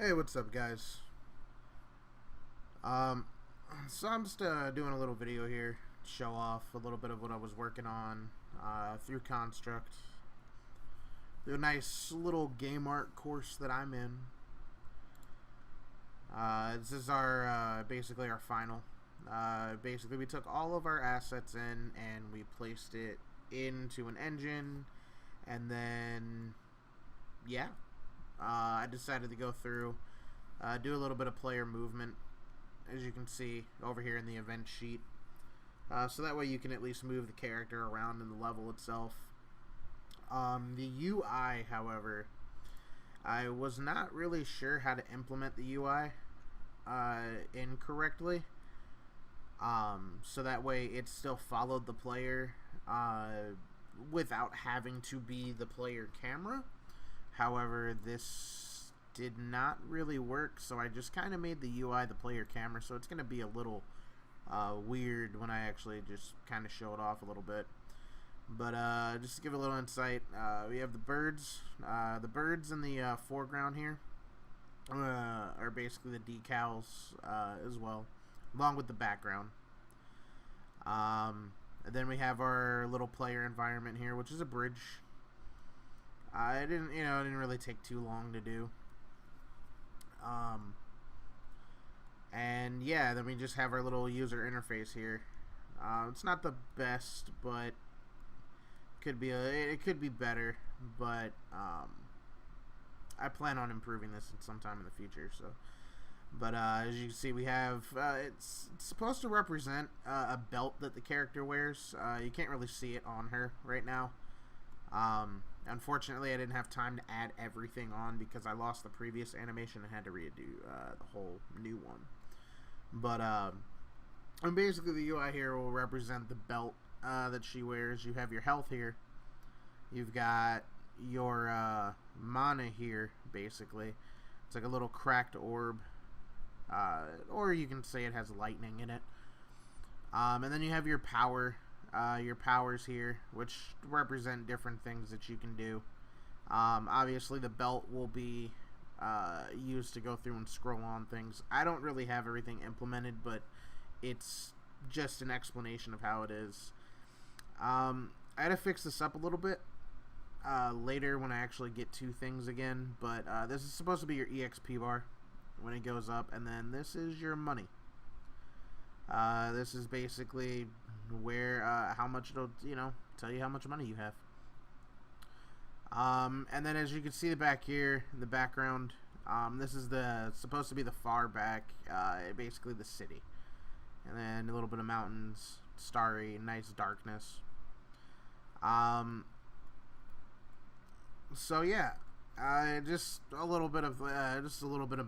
Hey, what's up, guys? Um, so I'm just doing a little video here to show off a little bit of what I was working on through Construct, through a nice little game art course that I'm in. This is our basically our final. Basically, we took all of our assets in and we placed it into an engine, and then yeah, I decided to go through, do a little bit of player movement, as you can see over here in the event sheet. So that way you can at least move the character around in the level itself. The UI, however, I was not really sure how to implement the UI incorrectly. So that way it still followed the player without having to be the player camera. However, this did not really work, so I just kind of made the UI the player camera, so it's going to be a little weird when I actually just kind of show it off a little bit. But just to give a little insight, we have the birds. The birds in the foreground here are basically the decals as well, along with the background. And then we have our little player environment here, which is a bridge. It didn't really take too long to do. And yeah, then we just have our little user interface here. It's not the best, but it could be better. But I plan on improving this at some time in the future. So, but as you can see, we have it's supposed to represent a belt that the character wears. You can't really see it on her right now. Unfortunately, I didn't have time to add everything on because I lost the previous animation and had to redo the whole new one. But and basically the UI here will represent the belt that she wears. You have your health here. You've got your mana here, basically. It's like a little cracked orb. Or you can say it has lightning in it. And then you have your power. Your powers here, which represent different things that you can do. Obviously, the belt will be used to go through and scroll on things. I don't really have everything implemented, but it's just an explanation of how it is. I had to fix this up a little bit later when I actually get to things again, but this is supposed to be your EXP bar when it goes up, and then this is your money. This is basically where how much it'll tell you how much money you have. And then as you can see back here in the background, this is supposed to be the far back, basically the city, and then a little bit of mountains, starry, nice darkness. So yeah, just a little bit of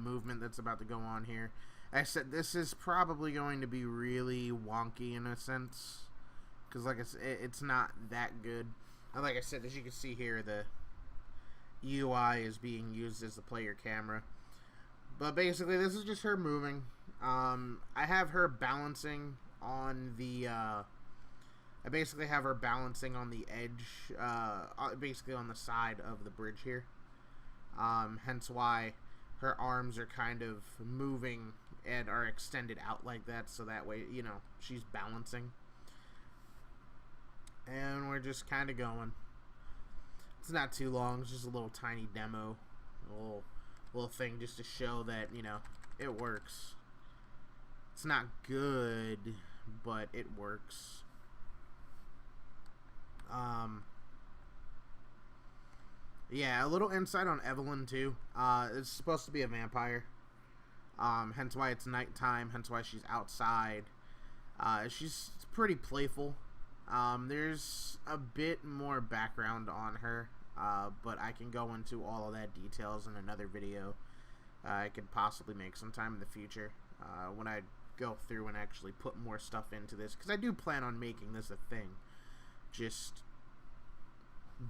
movement that's about to go on here. I said this is probably going to be really wonky in a sense, because like I said, it's not that good. And like I said, as you can see here, the UI is being used as the player camera. But basically, this is just her moving. I have her balancing on the. I basically have her balancing on the edge, basically on the side of the bridge here. Hence why her arms are kind of moving and are extended out like that, so that way, she's balancing. And we're just kind of going. It's not too long, it's just a little tiny demo, a little thing just to show that, it works. It's not good, but it works. Yeah, a little insight on Evelyn too. It's supposed to be a vampire. Hence why it's nighttime, hence why she's outside. She's pretty playful. There's a bit more background on her, but I can go into all of that details in another video I could possibly make sometime in the future, when I go through and actually put more stuff into this, because I do plan on making this a thing, just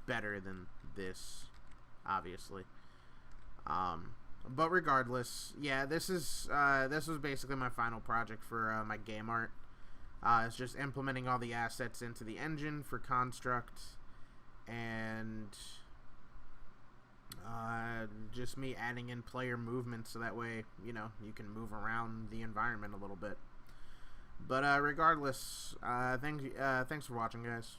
better than this, obviously. But regardless, yeah, this was basically my final project for my game art. It's just implementing all the assets into the engine for Construct, and just just me adding in player movement so that way, you know, you can move around the environment a little bit. But regardless, thanks for watching, guys.